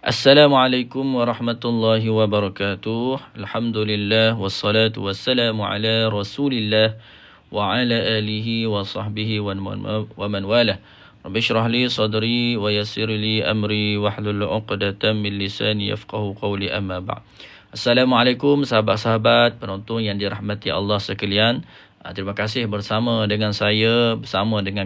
Assalamualaikum warahmatullahi wabarakatuh. Alhamdulillah wassalatu wassalamu ala Rasulillah wa ala alihi wa sahbihi wa man walah. Rabbi shrah li sadri wa yassir li amri wahlul 'uqdatam min lisani yafqahu qawli, amma ba'd. Assalamualaikum sahabat-sahabat penonton yang dirahmati Allah sekalian. Terima kasih bersama dengan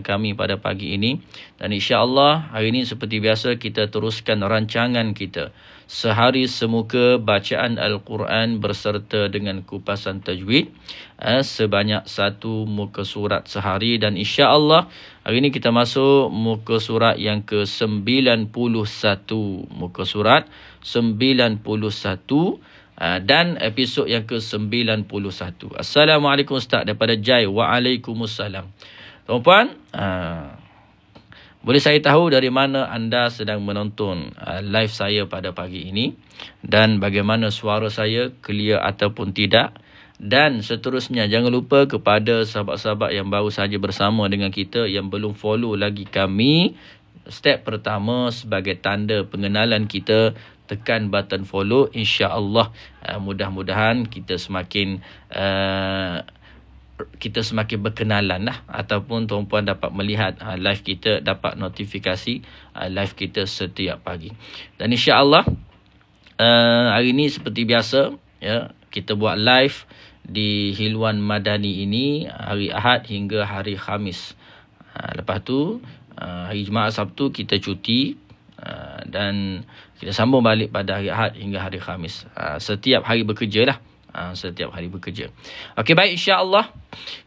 kami pada pagi ini. Dan insya-Allah hari ini seperti biasa kita teruskan rancangan kita Sehari Semuka Bacaan Al-Quran berserta dengan kupasan tajwid sebanyak 1 muka surat sehari. Dan insya-Allah hari ini kita masuk muka surat yang ke-91. Muka surat 91. Dan episod yang ke-91. Assalamualaikum Ustaz daripada Jai. Waalaikumsalam. Tuan-puan, boleh saya tahu dari mana anda sedang menonton live saya pada pagi ini, dan bagaimana suara saya, clear ataupun tidak? Dan seterusnya, jangan lupa kepada sahabat-sahabat yang baru saja bersama dengan kita yang belum follow lagi kami, step pertama sebagai tanda pengenalan kita, tekan button follow. InsyaAllah mudah-mudahan kita semakin berkenalan lah, ataupun tuan-puan dapat melihat live kita, dapat notifikasi live kita setiap pagi. Dan insyaAllah hari ini seperti biasa ya, kita buat live di Hilwan Madani ini hari Ahad hingga hari Khamis. Lepas tu hari Jumaat Sabtu kita cuti, dan kita sambung balik pada hari Ahad hingga hari Khamis. Setiap hari bekerja lah. Setiap hari bekerja. Okey, baik, insya-Allah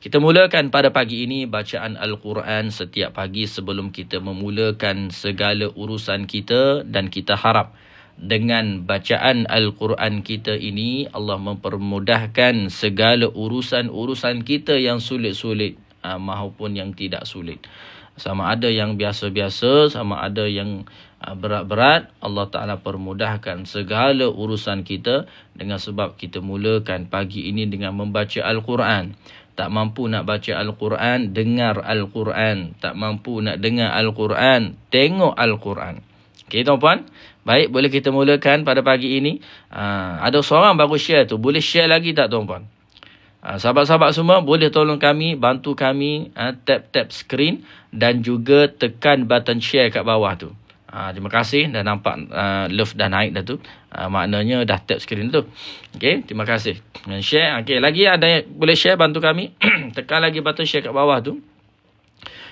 kita mulakan pada pagi ini bacaan Al-Quran setiap pagi sebelum kita memulakan segala urusan kita. Dan kita harap dengan bacaan Al-Quran kita ini Allah mempermudahkan segala urusan-urusan kita yang sulit-sulit maupun yang tidak sulit. Sama ada yang biasa-biasa, sama ada yang berat-berat, Allah Ta'ala permudahkan segala urusan kita dengan sebab kita mulakan pagi ini dengan membaca Al-Quran. Tak mampu nak baca Al-Quran, dengar Al-Quran. Tak mampu nak dengar Al-Quran, tengok Al-Quran. Okey tuan-puan, baik, boleh kita mulakan pada pagi ini. Ada seorang baru share tu, boleh share lagi tak tuan-puan? Sahabat-sahabat semua boleh tolong kami, bantu kami tap screen dan juga tekan button share kat bawah tu. Terima kasih. Dah nampak love dah naik dah tu. Maknanya dah tap screen tu. Okey, terima kasih. Dan share. Okey, lagi ada yang boleh share, bantu kami. Tekan lagi button share kat bawah tu.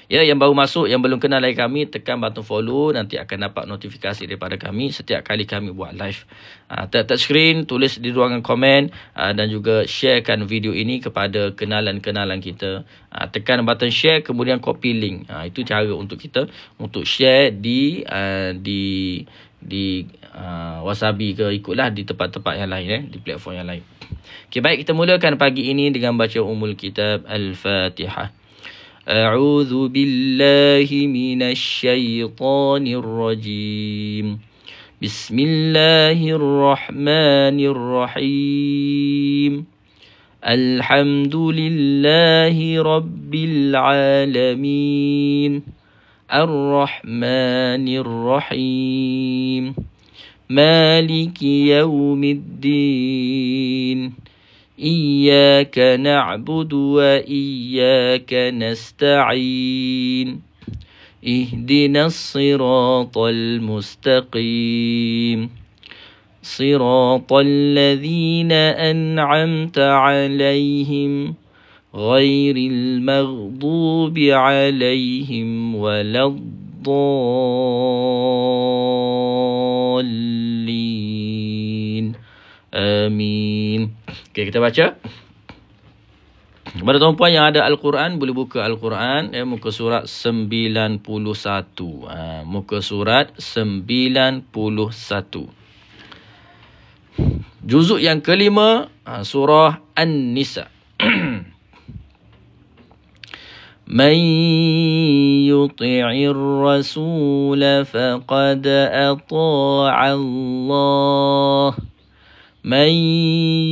Ya, yang baru masuk, yang belum kenal lagi kami, tekan button follow, nanti akan dapat notifikasi daripada kami setiap kali kami buat live. Tap screen, tulis di ruangan komen, dan juga sharekan video ini kepada kenalan-kenalan kita. Tekan button share, kemudian copy link. Itu cara untuk kita untuk share di Wasabi ke, ikutlah di tempat-tempat yang lain, di platform yang lain. Okay, baik, kita mulakan pagi ini dengan baca Ummul Kitab Al-Fatihah. أعوذ بالله من الشيطان الرجيم بسم الله الرحمن الرحيم الحمد لله رب العالمين الرحمن الرحيم مالك يوم الدين إياك نعبد وإياك نستعين اهدنا الصراط المستقيم صراط الذين أنعمت عليهم غير المغضوب عليهم ولا الضالين آمين. Okay, kita baca. Kepada tuan-puan yang ada Al-Quran, boleh buka Al-Quran, muka surat 91. Muka surat 91. Juzuk yang kelima, surah An-Nisa. Man yuti'ir rasul faqad ata'a Allah. من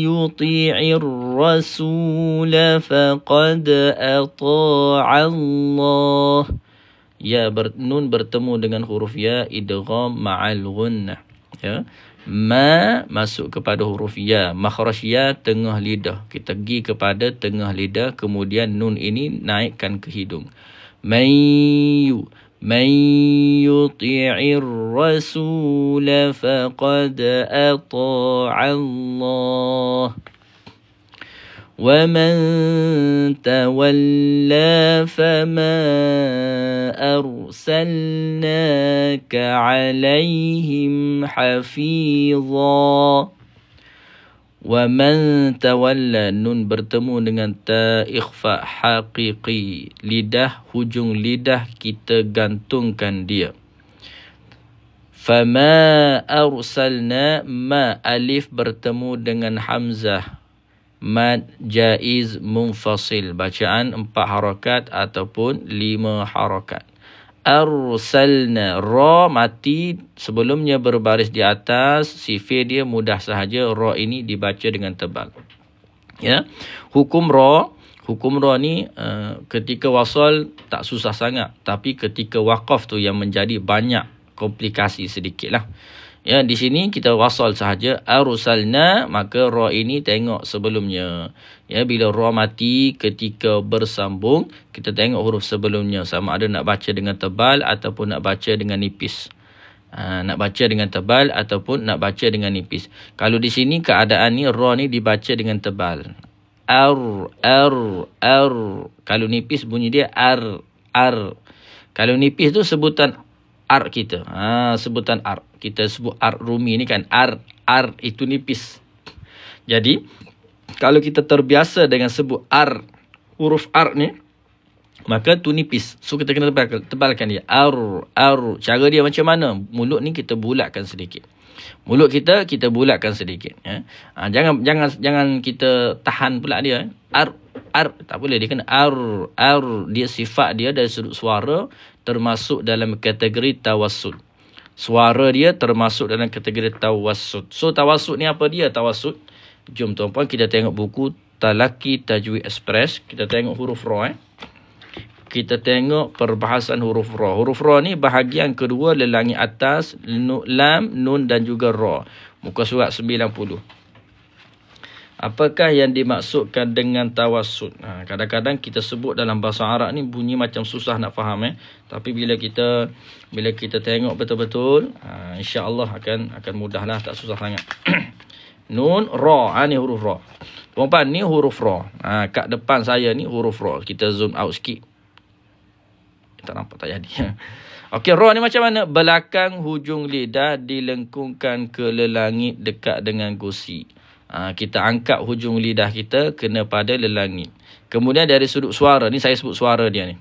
يطيع الرسول فقد أطاع الله. Ya nun bertemu dengan huruf ya idgham ma'al gunnah. Ya. Ma masuk kepada huruf ya. Makhraj ya tengah lidah. Kita pergi kepada tengah lidah. Kemudian nun ini naikkan ke hidung. Man yuti'ir rasul faqad ata'a Allah. وَمَنْ تَوَلَّى فَمَا أَرْسَلْنَاكَ عَلَيْهِمْ حَفِيظًا. وَمَنْ تَوَلَّى nun bertemu dengan ta ikhfa haqiqi. Lidah, hujung lidah kita gantungkan dia. فَمَا أَرْسَلْنَا ma alif bertemu dengan hamzah. Mad jaiz munfasil, bacaan 4 harakat ataupun 5 harakat. Arsalna, ra mati sebelumnya berbaris di atas, sifir dia mudah sahaja, ra ini dibaca dengan tebal. Ya. Hukum ra ni ketika wasal tak susah sangat, tapi ketika waqaf tu yang menjadi banyak komplikasi sedikitlah. Ya, di sini kita wasal sahaja. Arsalna, maka ra ini tengok sebelumnya. Ya, bila ra mati ketika bersambung, kita tengok huruf sebelumnya sama ada nak baca dengan tebal ataupun nak baca dengan nipis. Nak baca dengan tebal ataupun nak baca dengan nipis. Kalau di sini keadaan ni ra ni dibaca dengan tebal. Ar. Kalau nipis bunyi dia ar. Kalau nipis tu sebutan ar kita. Sebutan ar. Kita sebut ar rumi ni kan. Ar itu nipis. Jadi, kalau kita terbiasa dengan sebut ar, huruf ar ni, maka tu nipis. So, kita kena tebalkan dia. Ar. Cara dia macam mana? Mulut ni kita bulatkan sedikit. Mulut kita bulatkan sedikit. Ya. Jangan kita tahan pula dia. Ar. Tak boleh. Dia kena ar. Dia sifat dia dari sudut suara termasuk dalam kategori tawassut. Suara dia termasuk dalam kategori tawassut. So, tawassut ni apa dia tawassut? Jom tuan-puan kita tengok buku Talaki Tajwid Express. Kita tengok huruf ra. Kita tengok perbahasan huruf ra. Huruf ra ni bahagian kedua lelangi atas, lam, nun dan juga ra. Muka surat 90. Apakah yang dimaksudkan dengan tawassut? Kadang-kadang kita sebut dalam bahasa Arab ni bunyi macam susah nak faham. Tapi bila kita tengok betul-betul, insya-Allah akan mudahlah, tak susah sangat. Nun, ra, ni huruf ra. Tuan-tuan, ni huruf ra. Kat depan saya ni huruf ra. Kita zoom out sikit. Tak nampak, tak jadi. Okey, ra ni macam mana? Belakang hujung lidah dilengkungkan ke lelangit dekat dengan gusi. Kita angkat hujung lidah kita kena pada lelangit. Kemudian dari sudut suara ni, saya sebut suara dia ni.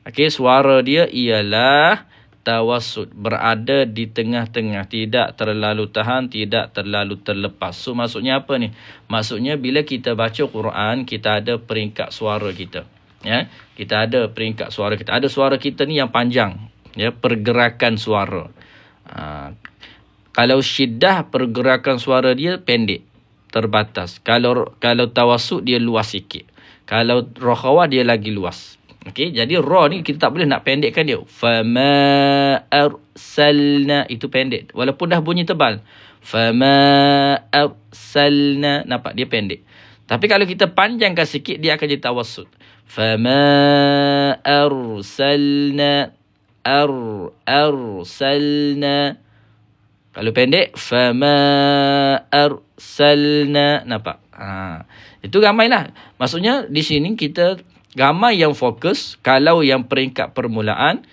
Okey, suara dia ialah tawassut, berada di tengah-tengah, tidak terlalu tahan, tidak terlalu terlepas. So maksudnya apa ni? Maksudnya bila kita baca Quran, kita ada peringkat suara kita. Ya, kita ada peringkat suara kita. Ada suara kita ni yang panjang, ya, pergerakan suara. Kalau syiddah, pergerakan suara dia pendek, terbatas. Kalau tawassut dia luas sikit. Kalau rakhawah dia lagi luas. Okey, jadi ra ni kita tak boleh nak pendekkan dia. Fama arsalna, itu pendek walaupun dah bunyi tebal. Fama arsalna, nampak dia pendek. Tapi kalau kita panjangkan sikit dia akan jadi tawassut. Fama arsalna arsalna. Kalau pendek, fama arsalna. Nampak? Itu ramailah. Maksudnya di sini kita ramai yang fokus. Kalau yang peringkat permulaan,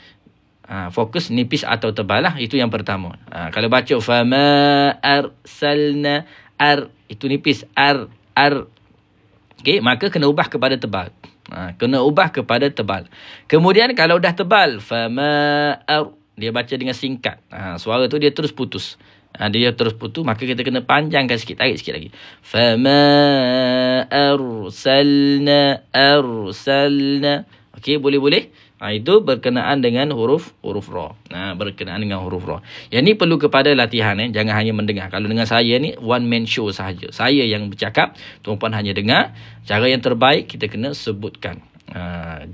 fokus nipis atau tebal lah. Itu yang pertama. Kalau baca fama arsalna, itu nipis. Okey, maka kena ubah kepada tebal. Kena ubah kepada tebal. Kemudian kalau dah tebal, fama dia baca dengan singkat. Suara tu dia terus putus. Dia terus putus, maka kita kena panjangkan sikit, tarik sikit lagi. Fama arsalna. Okey, boleh. Itu berkenaan dengan huruf ra. Berkenaan dengan huruf ra. Yang ni perlu kepada latihan. Jangan hanya mendengar. Kalau dengan saya ni one man show sahaja. Saya yang bercakap, tuan-puan hanya dengar. Cara yang terbaik kita kena sebutkan.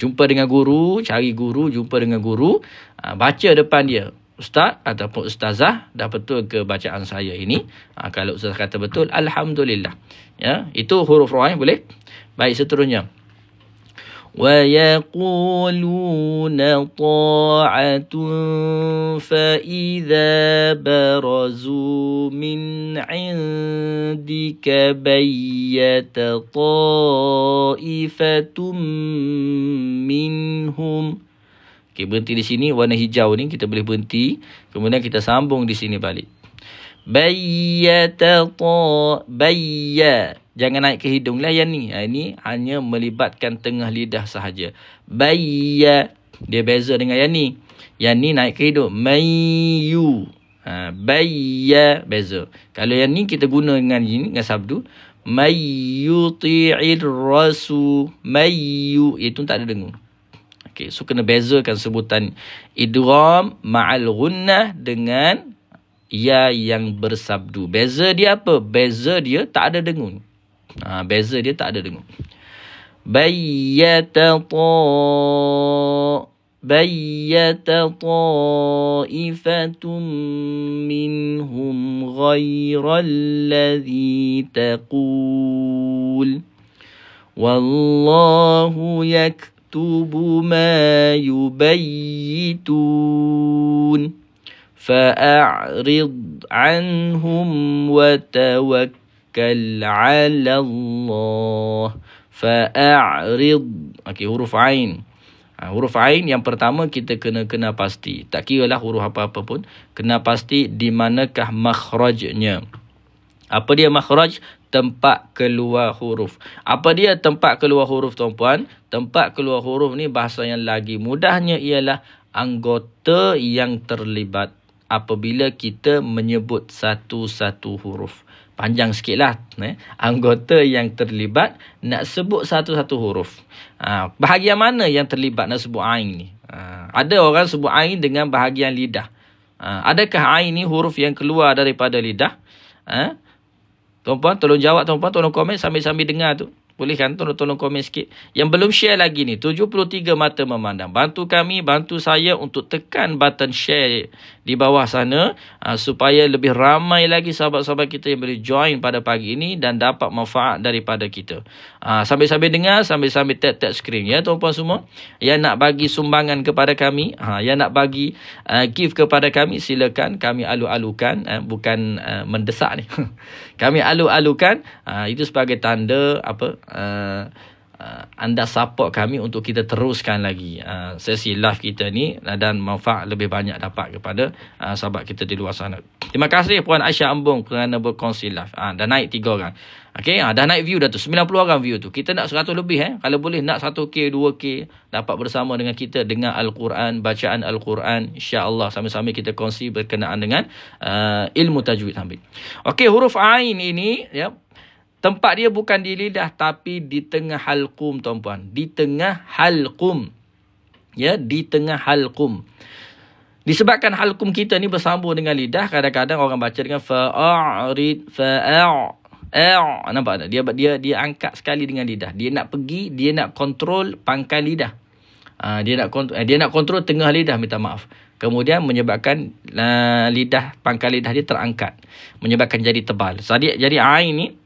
Jumpa dengan guru, cari guru, jumpa dengan guru, baca depan dia. ustaz ataupun ustazah, dah betul ke bacaan saya ini? Kalau ustaz kata betul, alhamdulillah. Ya, itu huruf ra boleh. Baik, seterusnya. وَيَقُولُونَ طَاعَةٌ فَإِذَا بَرَزُوا مِنْ عِنْدِكَ بَيَّتَ طَائِفَةٌ مِنْهُمْ. Okay, berhenti di sini. Warna hijau ni kita boleh berhenti. Kemudian kita sambung di sini balik. Bayyata bayya. Jangan naik ke hidung lah yang ni. Ini hanya melibatkan tengah lidah sahaja. Bayya. Dia beza dengan yang ni. Yang ni naik ke hidung. Mayyu. Bayya. Beza. Kalau yang ni kita guna dengan ini, dengan sabdu. Mayyuti'ir rasu. Mayyu. Itu tak ada dengung. Okay, so kena bezakan sebutan idgham ma'al gunnah dengan ya yang bersabdu. Beza dia apa? Beza dia tak ada dengung. Beza dia tak ada dengung. Bayyata ta'ifatum minhum ghairal ladzi taqul. Wallahu yaktubu ma yubayyitun. Fa'a'rid anhum wa tawakkal 'ala Allah. Fa'a'rid. Okey, huruf ain. Huruf ain yang pertama kita kena pasti. Tak kiralah huruf apa-apa pun, kena pasti di manakah makhrajnya. Apa dia makhraj? Tempat keluar huruf. Apa dia tempat keluar huruf, tuan-puan? Tempat keluar huruf ni bahasa yang lagi mudahnya ialah anggota yang terlibat apabila kita menyebut satu-satu huruf. Panjang sikit lah. Anggota yang terlibat nak sebut satu-satu huruf. Bahagian mana yang terlibat nak sebut ain ni? Ada orang sebut ain dengan bahagian lidah. Adakah ain ni huruf yang keluar daripada lidah? Tuan-puan, tolong jawab tuan-puan, tolong komen sambil-sambil dengar tu. Boleh kan? Tolong komen sikit. Yang belum share lagi ni, 73 mata memandang. Bantu kami, bantu saya untuk tekan button share di bawah sana supaya lebih ramai lagi sahabat-sahabat kita yang boleh join pada pagi ini dan dapat manfaat daripada kita. Sambil-sambil dengar, sambil-sambil tap screen ya tuan-puan semua. Yang nak bagi sumbangan kepada kami, yang nak bagi gift kepada kami, silakan. Kami alu-alukan, bukan mendesak ni. Kami alu-alukan, itu sebagai tanda apa? Anda support kami untuk kita teruskan lagi sesi live kita ni dan manfaat lebih banyak dapat kepada sahabat kita di luar sana. Terima kasih Puan Aisyah Ambung kerana berkongsi live. Dah naik 3 orang. Okey, dah naik view dah tu. 90 orang view tu. Kita nak 100 lebih Kalau boleh nak 1K, 2K dapat bersama dengan kita dengar Al-Quran, bacaan Al-Quran, insya-Allah sama-sama kita kongsi berkenaan dengan ilmu tajwid sambil. Okey, huruf ain ini ya, tempat dia bukan di lidah tapi di tengah halqum tuan-puan. Di tengah halqum. Ya, di tengah halqum. Disebabkan halqum kita ni bersambung dengan lidah, kadang-kadang orang baca dengan fa'arid nampak tak? Dia angkat sekali dengan lidah. Dia nak pergi, dia nak kontrol pangkal lidah. Dia nak kontrol tengah lidah, minta maaf. Kemudian menyebabkan lidah, pangkal lidah dia terangkat, menyebabkan jadi tebal. Jadi ain ni,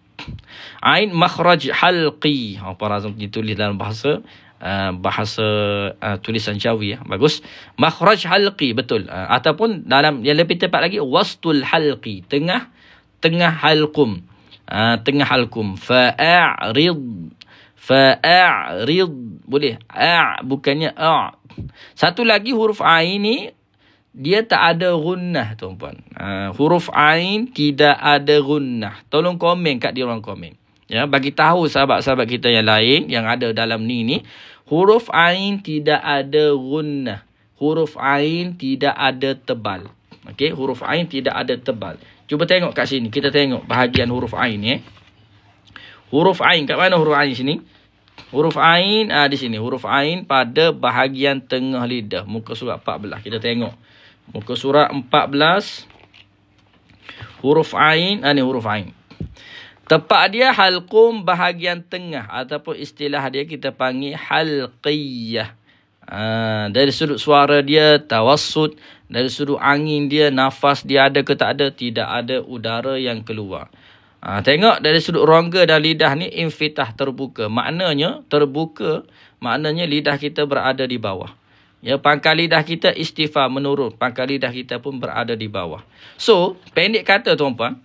ain makhraj halqi. Para azam ditulis dalam bahasa tulisan Jawi bagus. Makhraj halqi, betul. Ataupun dalam yang lebih tepat lagi wastul halqi, tengah halqum. Tengah halqum. Fa'arid boleh. Bukannya satu lagi huruf ain ni dia tak ada gunnah tuan-puan. Huruf ain tidak ada gunnah. Tolong komen kat dia orang komen. Ya, bagi tahu sahabat-sahabat kita yang lain yang ada dalam ni huruf ain tidak ada gunnah. Huruf ain tidak ada tebal. Okey, huruf ain tidak ada tebal. Cuba tengok kat sini. Kita tengok bahagian huruf ain ni. Huruf ain kat mana huruf ain sini? Huruf ain di sini. Huruf ain pada bahagian tengah lidah. Muka surat 14. Kita tengok. Muka surat 14. Huruf ain. Ni huruf ain. Tepat dia halqum bahagian tengah. Ataupun istilah dia kita panggil halqiyah. Dari sudut suara dia tawassut. Dari sudut angin dia, nafas dia ada ke tak ada? Tidak ada udara yang keluar. Tengok dari sudut rongga dan lidah ni infitah, terbuka. Maknanya terbuka, maknanya lidah kita berada di bawah. Ya, pangkal lidah kita istifa, menurun. Pangkal lidah kita pun berada di bawah. So, pendek kata tuan-puan,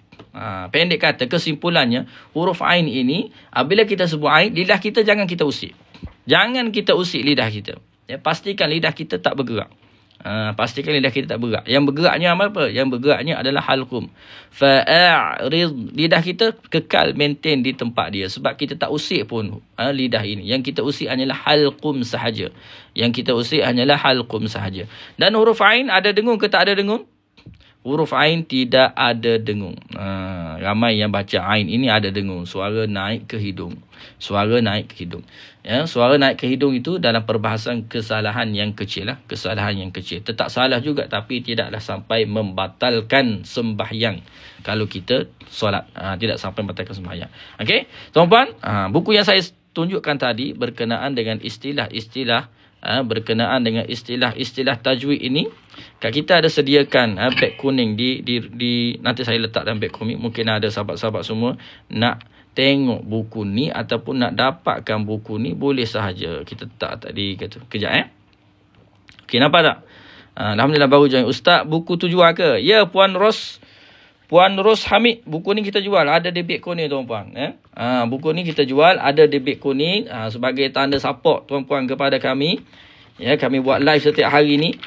pendek kata kesimpulannya, huruf ain ini, bila kita sebut ain, lidah kita jangan kita usik. Jangan kita usik lidah kita. Ya, pastikan lidah kita tak bergerak. Pastikan lidah kita tak bergerak. Yang bergeraknya apa? Yang bergeraknya adalah halqum. Fa'arid. Lidah kita kekal maintain di tempat dia. Sebab kita tak usik pun lidah ini. Yang kita usik hanyalah halqum sahaja. Yang kita usik hanyalah halqum sahaja. Dan huruf ain ada dengung ke tak ada dengung? Huruf ain tidak ada dengung. Ramai yang baca ain ini ada dengung. Suara naik ke hidung. Suara naik ke hidung. Ya, suara naik ke hidung itu dalam perbahasan kesalahan yang kecil lah. Kesalahan yang kecil. Tetap salah juga tapi tidaklah sampai membatalkan sembahyang. Kalau kita solat. Tidak sampai membatalkan sembahyang. Okey. Tuan-puan, buku yang saya tunjukkan tadi berkenaan dengan istilah-istilah berkenaan dengan istilah-istilah tajwid ini, kat kita ada sediakan beg kuning di nanti saya letak dalam beg kuning. Mungkin ada sahabat-sahabat semua nak tengok buku ni ataupun nak dapatkan buku ni, boleh sahaja kita letak tadi kejap okey, nampak tak? Alhamdulillah baru join. Ustaz, buku tu jual ke? Ya, Puan Ros Hamid, buku ni kita jual, ada di beg kuning tuan-puan. Buku ni kita jual, ada di beg kuning, sebagai tanda support tuan-puan kepada kami. Ya, kami buat live setiap hari ni.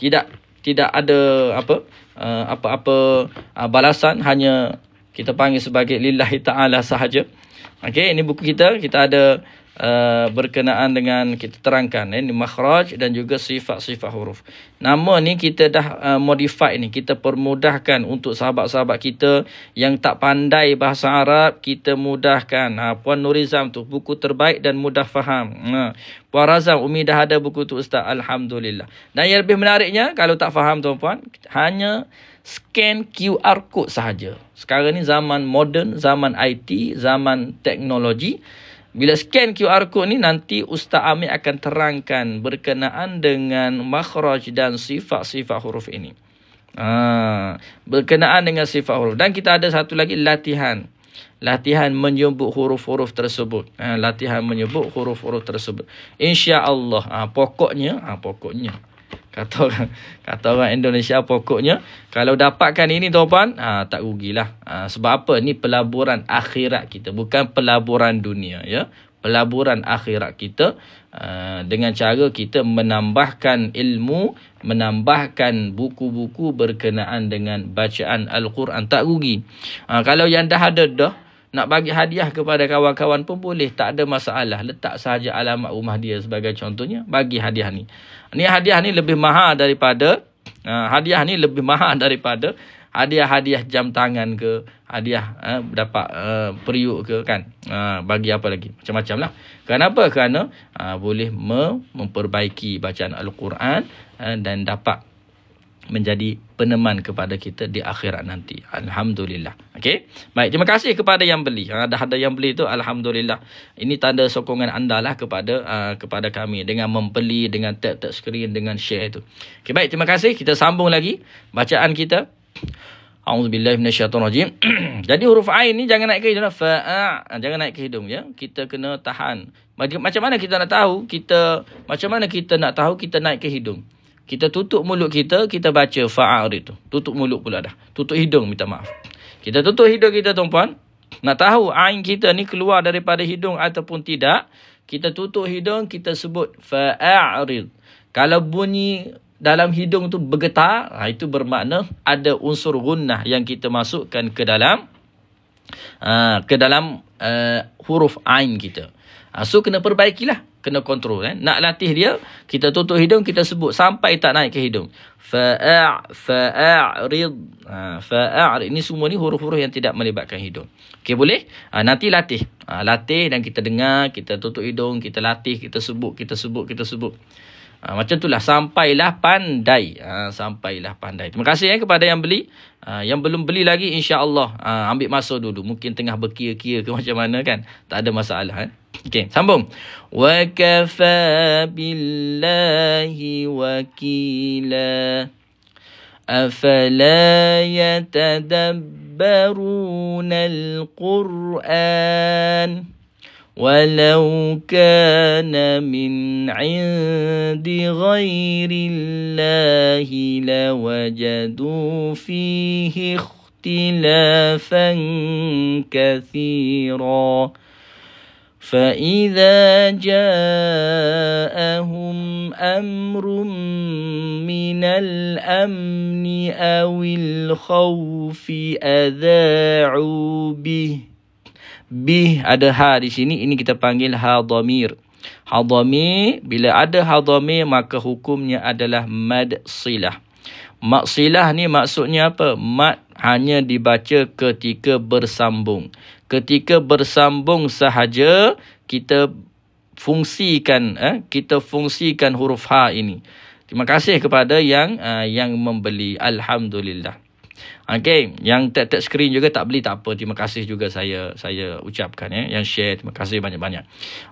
Tidak ada apa-apa balasan, hanya kita panggil sebagai lillahi ta'ala sahaja. Okey, ini buku kita ada berkenaan dengan, kita terangkan ini makhraj dan juga sifat-sifat huruf. Nama ni kita dah modify ni, kita permudahkan untuk sahabat-sahabat kita yang tak pandai bahasa Arab, kita mudahkan. Puan Nurizam tu buku terbaik dan mudah faham. Puan Razam, Umi dah ada buku tu Ustaz, alhamdulillah. Dan yang lebih menariknya, kalau tak faham tuan-puan, hanya scan QR code sahaja. Sekarang ni zaman moden, zaman IT, zaman teknologi. Bila scan QR code ni, nanti Ustaz Amir akan terangkan berkenaan dengan makhraj dan sifat-sifat huruf ini. Berkenaan dengan sifat huruf. Dan kita ada satu lagi latihan. Latihan menyebut huruf-huruf tersebut. Latihan menyebut huruf-huruf tersebut. InsyaAllah. Pokoknya. Kata orang Indonesia, pokoknya kalau dapatkan ini tuan-puan, tak rugilah. Sebab apa? Ni pelaburan akhirat kita, bukan pelaburan dunia, ya. Pelaburan akhirat kita, dengan cara kita menambahkan ilmu, menambahkan buku-buku berkenaan dengan bacaan Al-Quran, tak rugi. Kalau yang dah ada nak bagi hadiah kepada kawan-kawan pun boleh, tak ada masalah. Letak sahaja alamat rumah dia sebagai contohnya, bagi hadiah ni. Hadiah ni lebih mahal daripada hadiah jam tangan ke, hadiah dapat periuk ke, kan. Bagi apa lagi, macam-macam lah. Kenapa? Kerana boleh memperbaiki bacaan Al-Quran dan dapat menjadi peneman kepada kita di akhirat nanti. Alhamdulillah. Okey. Baik, terima kasih kepada yang beli. Dah ada yang beli tu, alhamdulillah. Ini tanda sokongan anda lah kepada kami dengan membeli, dengan tap skrin, dengan share itu. Okey, baik, terima kasih. Kita sambung lagi bacaan kita. A'udzubillahi minasyaitonirrajim. Jadi huruf ain ni jangan naik ke hidung. Jangan naik ke hidung, ya. Kita kena tahan. Macam mana kita nak tahu kita naik ke hidung? Kita tutup mulut kita baca fa'arid tu. Tutup mulut pula dah. Tutup hidung, minta maaf. Kita tutup hidung kita tuan-puan. Nak tahu ain kita ni keluar daripada hidung ataupun tidak, kita tutup hidung, kita sebut fa'arid. Kalau bunyi dalam hidung tu bergetar, itu bermakna ada unsur gunnah yang kita masukkan ke dalam huruf ain kita. So kena perbaikilah, kena kontrol. Nak latih dia, kita tutup hidung, kita sebut sampai tak naik ke hidung. Fa'arid. Fa'arid. Ini semua ni huruf-huruf yang tidak melibatkan hidung. Okey, boleh? Nanti latih. Latih dan kita dengar, kita tutup hidung, kita latih, kita sebut. Macam itulah, sampailah pandai. Terima kasih kepada yang beli. Yang belum beli lagi, insya-Allah ambil masa dulu. Mungkin tengah berkira-kira ke macam mana, kan. Tak ada masalah. Okey, sambung. Wa kafa billahi wakila. أفلا يتدبرون القرآن ولو كان من عند غير الله لوجدوا فيه اختلافا كثيرا فإذا جاءهم أمر من الأمن أو الخوف أذاعوا به ada ha di sini, ini kita panggil ha dhamir. Ha dhamir, bila ada ha dhamir maka hukumnya adalah mad silah. Mad silah ni maksudnya apa? Mad hanya dibaca ketika bersambung. Ketika bersambung sahaja kita fungsikan huruf ha ini. Terima kasih kepada yang membeli, alhamdulillah. Okey, yang tap screen juga tak beli tak apa. Terima kasih juga saya ucapkan ya. Yang share, terima kasih banyak-banyak.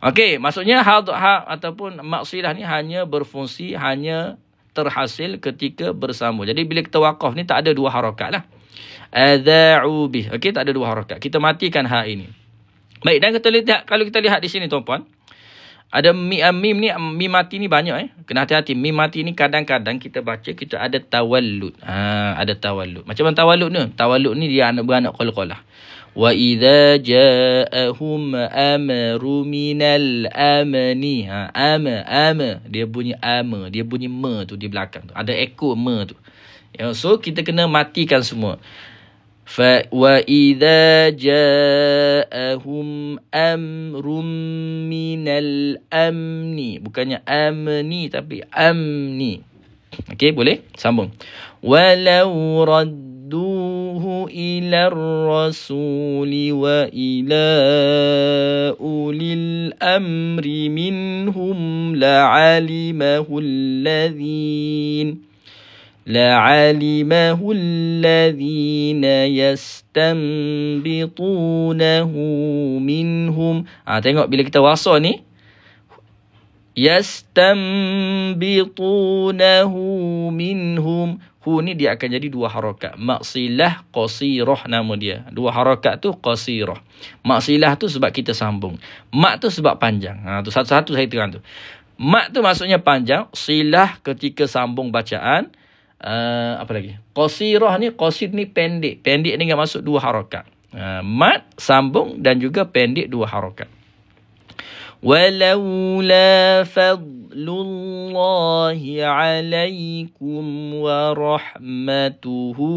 Okey, maksudnya ha ataupun maksilah ni hanya berfungsi, hanya terhasil ketika bersambung. Jadi bila kita waqaf ni tak ada dua harakat lah. Adza'u bih. Okey, tak ada dua harakat. Kita matikan ha ini. Baik, dan kita lihat, kalau kita lihat di sini tuan-puan, ada mim ni, mim mati ni banyak kena hati-hati. Mim mati ni kadang-kadang kita baca kita ada tawallud. Ada tawallud. Macam mana tawallud ni? Tawallud ni dia beranak qalqalah. Wa idza ja'ahum amru minal amni. Ama dia bunyi ama, dia bunyi me tu di belakang tu. Ada ekor me tu. So kita kena matikan semua. وَإِذَا جَاءَهُمْ أَمْرٌ مِّنَ الْأَمْنِ. Bukannya amni tapi amni. Okey, boleh? Sambung. وَلَوْ رَدُّوهُ إِلَى الرَّسُولِ وَإِلَى أُولِي الْأَمْرِ مِنْهُمْ لَعَلِمَهُ الذين يستنبطونه منهم. Tengok bila kita wasal ni, yastanbitunahu minhum, hu ni dia akan jadi dua harakat. Maksilah qasirah nama dia. Dua harakat tu qasirah. Maksilah tu sebab kita sambung. Mak tu sebab panjang. Tu satu-satu saya terang tu. Mak tu maksudnya panjang, silah ketika sambung bacaan. Apa lagi? Qasirah ni, qasir ni pendek. Pendek ni enggak masuk dua harakat. Mat sambung dan juga pendek dua harakat. Walaula fadlullahi alaikum wa rahmatuhu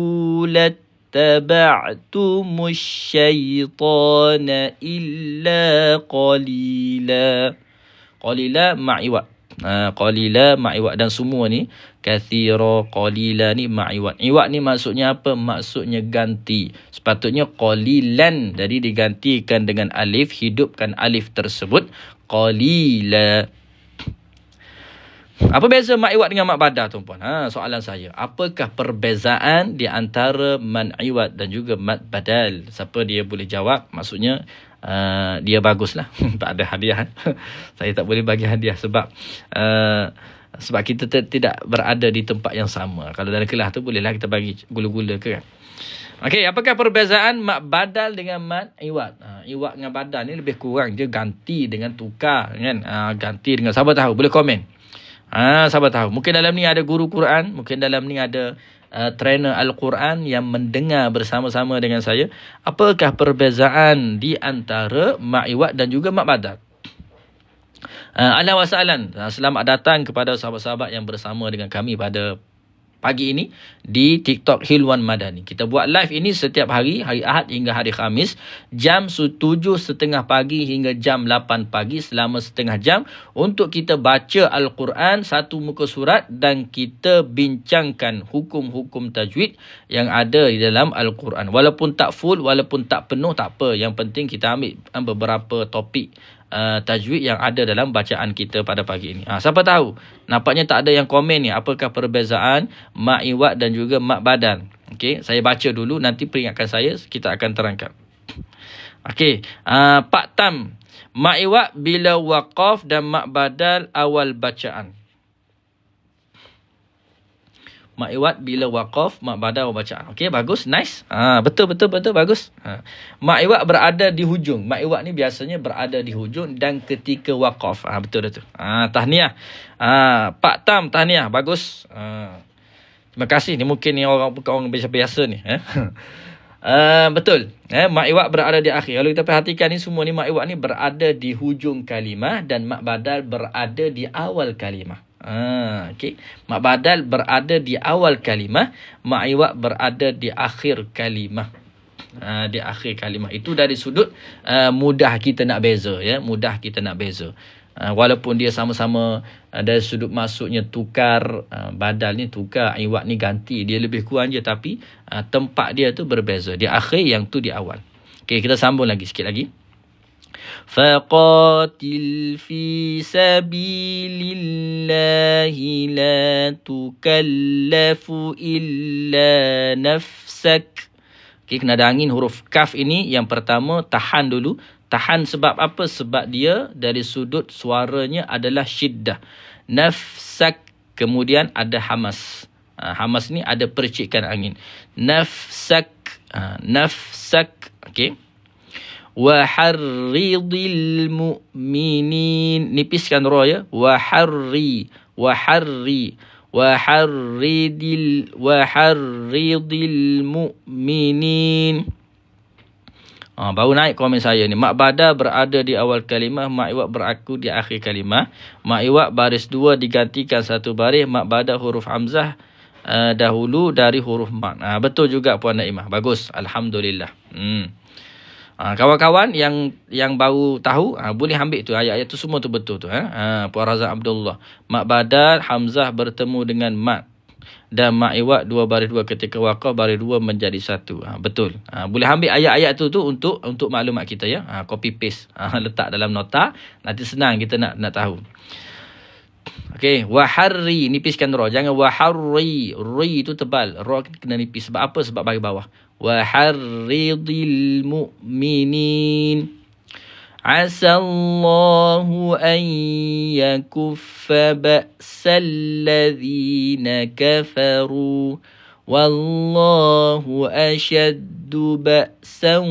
lattaba'tumus syaitana illa qalila. Qalila ma'iwat. Qalila ma'iwat, dan semua ni kathira, qalila ni ma'iwat. Iwat ni maksudnya apa? Maksudnya ganti. Sepatutnya qalilan, jadi digantikan dengan alif, hidupkan alif tersebut qalila. Apa beza ma'iwat dengan mak badal tuan-puan? Soalan saya. Apakah perbezaan di antara ma'iwat dan juga mat badal? Siapa dia boleh jawab? Maksudnya dia baguslah. Tak ada hadiah. Saya tak boleh bagi hadiah sebab kita tidak berada di tempat yang sama. Kalau dalam kelas tu bolehlah kita bagi gula-gula ke kan. Okey, apakah perbezaan mat badal dengan mat iwat? Iwat dengan badal ni lebih kurang dia ganti dengan tukar kan. Ganti dengan, siapa tahu boleh komen. Siapa tahu. Mungkin dalam ni ada guru Quran, mungkin dalam ni ada trainer Al-Quran yang mendengar bersama-sama dengan saya. Apakah perbezaan di antara ma'iwat dan juga mak badal? Ahlan wa sahlan. Selamat datang kepada sahabat-sahabat yang bersama dengan kami pada pagi ini di TikTok Hilwan Madani. Kita buat live ini setiap hari, hari Ahad hingga hari Khamis, jam 7.30 pagi hingga jam 8 pagi, selama setengah jam untuk kita baca Al-Quran satu muka surat dan kita bincangkan hukum-hukum tajwid yang ada di dalam Al-Quran. Walaupun tak full, walaupun tak penuh, tak apa. Yang penting kita ambil beberapa topik tajwid yang ada dalam bacaan kita pada pagi ini. Siapa tahu? Nampaknya tak ada yang komen ni. Apakah perbezaan mak iwat dan juga mak badal? Okey, saya baca dulu, nanti peringatkan saya, kita akan terangkan. Okey, Pak Tam, mak iwat bila waqaf dan mak badal awal bacaan. mak iwat bila waqaf, mak badal baca. Okey, bagus, nice. Betul, bagus. Mak iwat berada di hujung. Mak iwat ni biasanya berada di hujung dan ketika waqaf. Betul dah tu. Tahniah. Pak Tam, tahniah, bagus. Terima kasih. Ni mungkin ni orang biasa ni. Betul. Mak iwat berada di akhir. Kalau kita perhatikan ni semua ni, mak iwat ni berada di hujung kalimah dan mak badal berada di awal kalimah. Okey. Mak badal berada di awal kalimah, mak iwat berada di akhir kalimah. Di akhir kalimah. Itu dari sudut mudah kita nak beza, ya. Mudah kita nak beza. Walaupun dia sama-sama dari sudut maksudnya tukar, badal ni tukar, iwat ni ganti, dia lebih kurang je, tapi tempat dia tu berbeza. Di akhir, yang tu di awal. Okey, kita sambung lagi sikit lagi. Faqatil fi sabilillahi la tukallafu illa nafsak. Okey, kena ada angin huruf kaf ini. Yang pertama, tahan dulu. Tahan sebab apa? Sebab dia dari sudut suaranya adalah syiddah. Nafsak, kemudian ada hamas. Hamas ni ada percikan angin. Nafsak. Nafsak. Okey. Wa harridil mu'minin. Nipiskan ra, ya. Wa harri. Wa harri. Wa harridil mu'minin. Baru naik komen saya ni. Mak badal berada di awal kalimah, mak iwat beraku di akhir kalimah. Mak iwat baris 2 digantikan 1 baris. Mak badal huruf hamzah dahulu dari huruf mat. Betul juga Puan Naimah. Bagus. Alhamdulillah. Kawan-kawan yang baru tahu, boleh ambil tu ayat-ayat tu, semua tu betul tu. Puan Razak Abdullah. Mak badal hamzah bertemu dengan mat. Dan mak iwat 2 baris 2 ketika waqaf, baris 2 menjadi 1. Betul. Boleh ambil ayat-ayat tu untuk maklumat kita, ya. Copy paste. Letak dalam nota. Nanti senang kita nak tahu. Okey, waharri, nipiskan ra. Jangan waharri. Ri tu tebal. Ra kena nipis. Sebab apa? Sebab bagi bawah. Waharridil mu'minin. Asallahu an yakuffa ba'sal ladzina kafaru wallahu ashaddu ba'san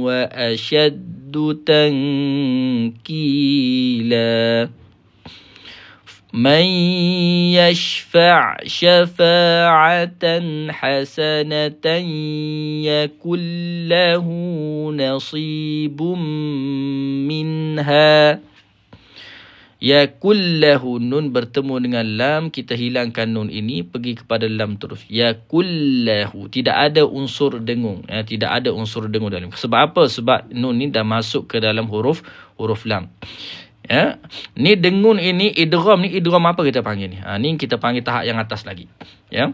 wa ashaddu tankila. Man yashfa' syafa'atan hasanatan yakul lahu nasibum minha. Yakul lahu, nun bertemu dengan lam, kita hilangkan nun ini, pergi kepada lam terus. Yakul lahu, tidak ada unsur dengung, tidak ada unsur dengung dalam. Sebab apa? Sebab nun ni dah masuk ke dalam huruf lam. Ya, ni dengun ini idgham ni, idgham apa kita panggil ni? Ni kita panggil tahap yang atas lagi. Ya.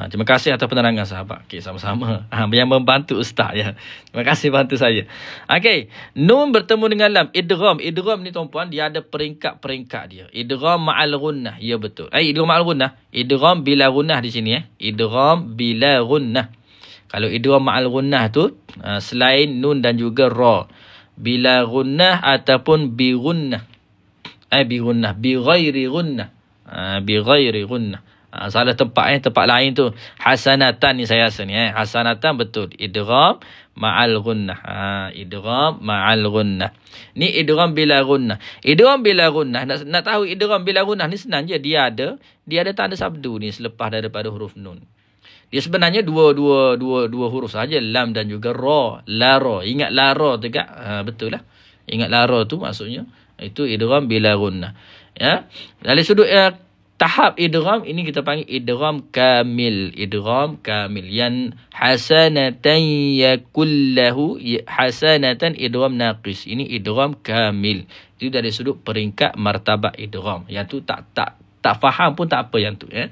Terima kasih atas penerangan sahabat. Okey, sama-sama. Yang membantu ustaz, ya. Terima kasih bantu saya. Okey, nun bertemu dengan lam, idgham. Idgham ni tuan-puan, dia ada peringkat-peringkat dia. Idgham ma'al gunnah. Ya, betul. Idgham ma'al gunnah. Idgham bila gunnah di sini, ya. Idgham bila gunnah. Kalau idgham ma'al gunnah tu selain nun dan juga ra. Bila gunnah ataupun bi gunnah. Bi gunnah, bi ghairi gunnah. Bi ghairi gunnah. Salah tempat tempat lain tu hasanatan ni saya rasa ni hasanatan betul. Idgham ma'al gunnah. Idgham ma'al gunnah. Ni idgham bila gunnah. Idgham bila gunnah. Nak tahu idgham bila gunnah ni senang je. Dia ada tanda sabdu ni selepas daripada huruf nun. Dia sebenarnya dua huruf saja, lam dan juga ra. Lara. Ingat lara tu tak? Betul lah. Ingat lara tu maksudnya itu idgham bila gunnah. Ya. Dari sudut tahap idgham ini kita panggil idgham kamil. Idgham kamil. Yang hasanatan yakul lahu, hasanatan idgham naqis. Ini idgham kamil. Itu dari sudut peringkat martabat idgham. Yang tu tak faham pun tak apa yang tu, ya.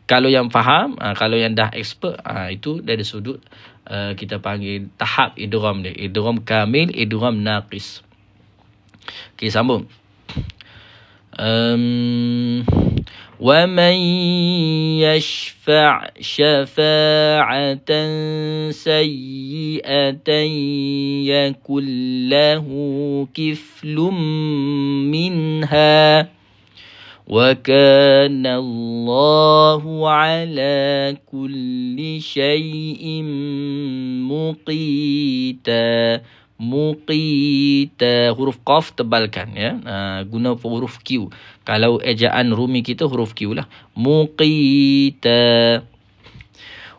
Kalau yang faham, kalau yang dah expert, itu dari sudut kita panggil tahap idgham dia. Idgham kamil, idgham naqis. Okey, sambung. Wa man yashfa' syafa'atan sayyi'atan yakul lahu kiflum minha. Wa kana Allahu ala kulli syai'in muqita. Muqita, huruf qaf tebalkan ya. Guna huruf Q. Kalau ejaan Rumi kita huruf Q lah. Muqita.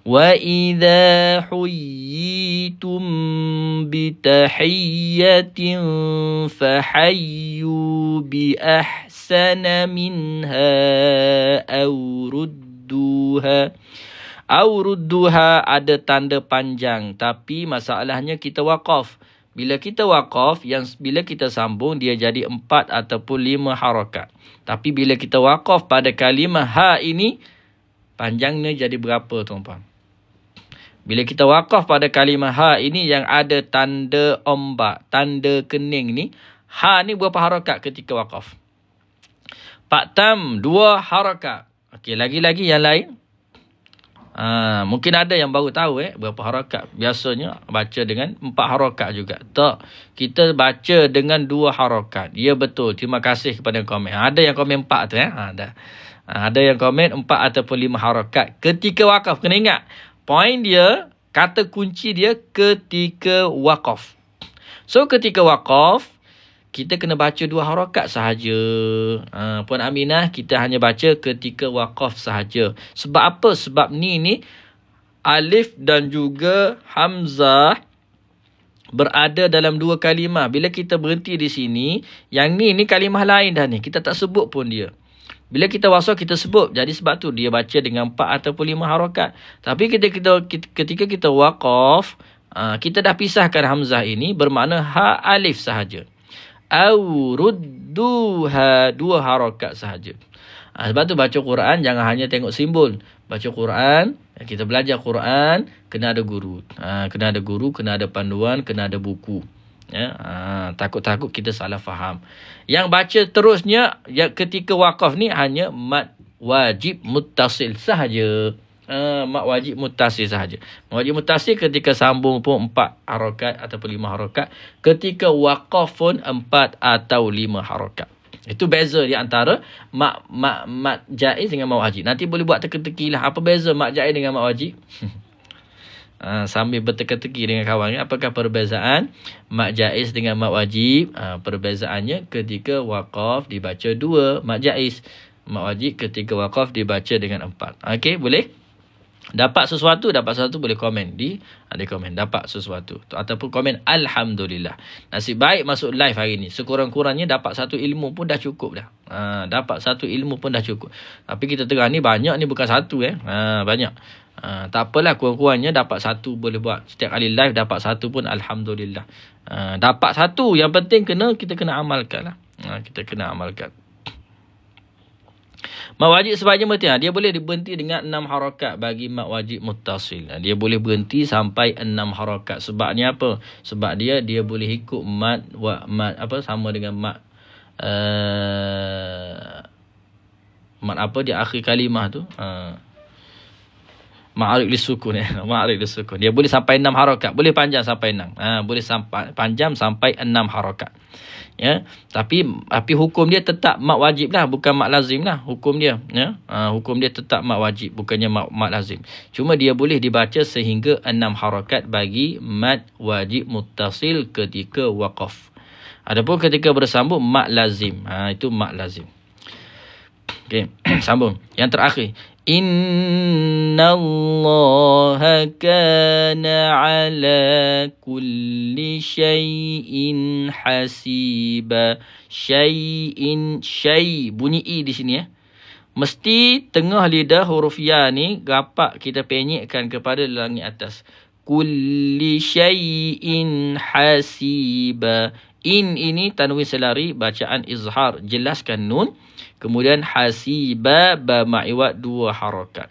Wa idza huyyitum bi tahiyyatin fahayyu bi ahsana minha aw rudduha. Aurudduha ada tanda panjang, tapi masalahnya kita waqaf. Bila kita waqaf, bila kita sambung, dia jadi 4 ataupun 5 harakat. Tapi bila kita waqaf pada kalimah ha ini, panjangnya jadi berapa tuan-tuan? Bila kita waqaf pada kalimah ha ini yang ada tanda ombak, tanda kening ni, ha ni berapa harakat ketika waqaf? Pak tam 2 harakat. Okey, lagi-lagi yang lain. Mungkin ada yang baru tahu berapa harakat. Biasanya baca dengan 4 harakat juga. Tak, kita baca dengan 2 harakat. Ya betul. Terima kasih kepada yang komen. Ada yang komen 4 tu ada. Ada yang komen 4 ataupun 5 harakat ketika wakaf. Kena ingat, poin dia, kata kunci dia ketika wakaf. So ketika wakaf, kita kena baca 2 harakat sahaja. Puan Aminah, kita hanya baca ketika waqaf sahaja. Sebab apa? Sebab ni alif dan juga hamzah berada dalam 2 kalimah. Bila kita berhenti di sini, yang ni kalimah lain dah ni. Kita tak sebut pun dia. Bila kita wasal, kita sebut. Jadi sebab tu dia baca dengan 4 ataupun 5 harakat. Tapi ketika kita waqaf, kita dah pisahkan hamzah ini, bermakna ha alif sahaja. Aurudduha 2 harakat sahaja. Sebab tu baca Quran jangan hanya tengok simbol. Baca Quran, kita belajar Quran, kena ada guru. Kena ada guru, kena ada panduan, kena ada buku. Takut-takut kita salah faham. Yang baca terusnya ketika waqaf ni hanya mad wajib muttasil sahaja. Mak wajib muttasil sahaja. Wajib muttasil ketika sambung pun 4 harakat ataupun 5 harakat. Ketika waqaf pun 4 atau 5 harakat. Itu beza di antara mak jaiz dengan mak wajib. Nanti boleh buat teka-teki lah. Apa beza mak jaiz dengan mak wajib? Sambil berteka-teki dengan kawan. Apakah perbezaan mak jaiz dengan mak wajib? Perbezaannya ketika waqaf dibaca 2 mak jaiz. Mak wajib ketika waqaf dibaca dengan 4. Okey, boleh? Dapat sesuatu boleh komen di komen dapat sesuatu ataupun komen alhamdulillah. Nasib baik masuk live hari ni. Sekurang-kurangnya dapat 1 ilmu pun dah cukup dah. Dapat 1 ilmu pun dah cukup. Tapi kita terang ni banyak ni bukan 1 banyak. Tak apalah, kurang-kurangnya dapat 1 boleh buat. Setiap kali live dapat 1 pun alhamdulillah. Dapat 1, yang penting kita kena amalkan lah. Kita kena amalkan. Mak wajib sebahagian berhenti. Dia boleh berhenti dengan 6 harakat bagi mak wajib muttasil. Dia boleh berhenti sampai 6 harakat. Sebabnya apa? Sebab dia boleh ikut mad sama dengan mad apa di akhir kalimah tu? Ma'arif lisukun Ma'arif lisukun. Dia boleh sampai 6 harakat. Boleh panjang sampai 6. Boleh sampai panjang sampai 6 harakat. Ya, tapi hukum dia tetap mak wajib lah, bukan mak lazim lah hukum dia. Ya, hukum dia tetap mak wajib, bukannya mak lazim. Cuma dia boleh dibaca sehingga 6 harakat bagi mad wajib muttasil ketika waqaf. Adapun ketika bersambung mak lazim, itu mak lazim. Okey, sambung. Yang terakhir, Innallaha kana ala kulli syai'in hasiba. Syai' bunyi i di sini Mesti tengah lidah huruf ya ni gapak kita penyekkan kepada langit atas. Kulli syai'in hasiba. In ini tanwin selari, bacaan izhar, jelaskan nun. Kemudian hasiba ba ma'iwat 2 harakat.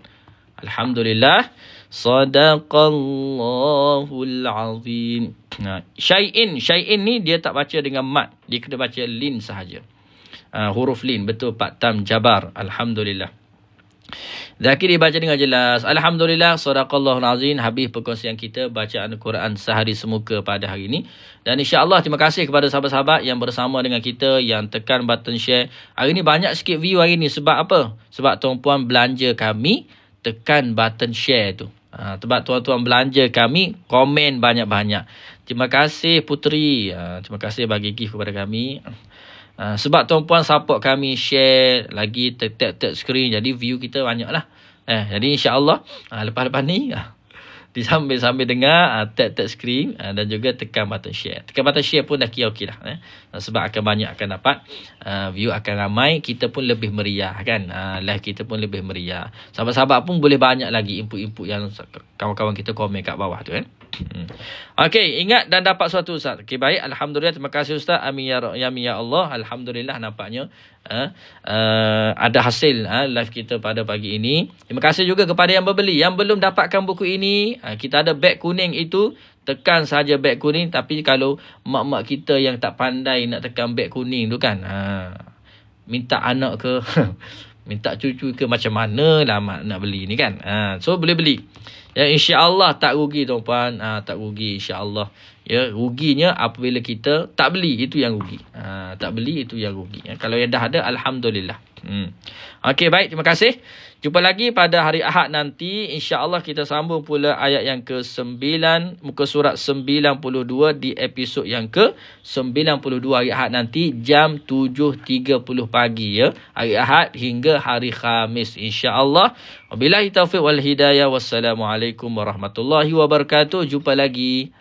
Alhamdulillah. Sadaqallahul azim. Syai'in ni dia tak baca dengan mat. Dia kena baca lin sahaja. Huruf lin. Betul Pak Tam Jabar. Alhamdulillah. Zakir dibaca dengan jelas. Alhamdulillah, sadaqallahul azim. Habis perkongsian kita bacaan Al-Quran sehari semuka pada hari ini. Dan insya-Allah terima kasih kepada sahabat-sahabat yang bersama dengan kita, yang tekan button share. Hari ini banyak sikit view hari ni. Sebab apa? Sebab tuan-puan belanja kami tekan button share tu. Sebab tuan-tuan belanja kami, komen banyak-banyak. Terima kasih Puteri. Terima kasih bagi gift kepada kami. Sebab tuan-puan support kami, share lagi, tap screen, jadi view kita banyak lah. Jadi insya-Allah lepas-lepas ni disambil-sambil dengar, tap screen dan juga tekan button share. Tekan button share pun dah kira okey lah. Sebab akan banyak akan dapat view, akan ramai, kita pun lebih meriah kan. Live kita pun lebih meriah. Sahabat-sahabat pun boleh banyak lagi input-input yang kawan-kawan kita komen kat bawah tu kan. Okey, ingat dan dapat suatu Ustaz. Okey, baik. Alhamdulillah, terima kasih Ustaz. Amin ya Allah. Alhamdulillah nampaknya ada hasil live kita pada pagi ini. Terima kasih juga kepada yang berbeli. Yang belum dapatkan buku ini, kita ada beg kuning itu. Tekan saja beg kuning. Tapi kalau mak-mak kita yang tak pandai nak tekan beg kuning tu kan, minta anak ke minta cucu ke, macam mana lah mak nak beli ni kan. So boleh beli. Ya, insya-Allah tak rugi tuan-puan. Tak rugi insya-Allah. Ya, ruginya apabila kita tak beli, itu yang rugi. Tak beli itu yang rugi. Kalau yang dah ada, alhamdulillah. Okey, baik, terima kasih. Jumpa lagi pada hari Ahad nanti. InsyaAllah kita sambung pula ayat yang ke-9, muka surat 92 di episod yang ke-92 hari Ahad nanti jam 7.30 pagi ya. Hari Ahad hingga hari Khamis insyaAllah. Wabillahi taufiq wal hidayah. Wassalamualaikum warahmatullahi wabarakatuh. Jumpa lagi.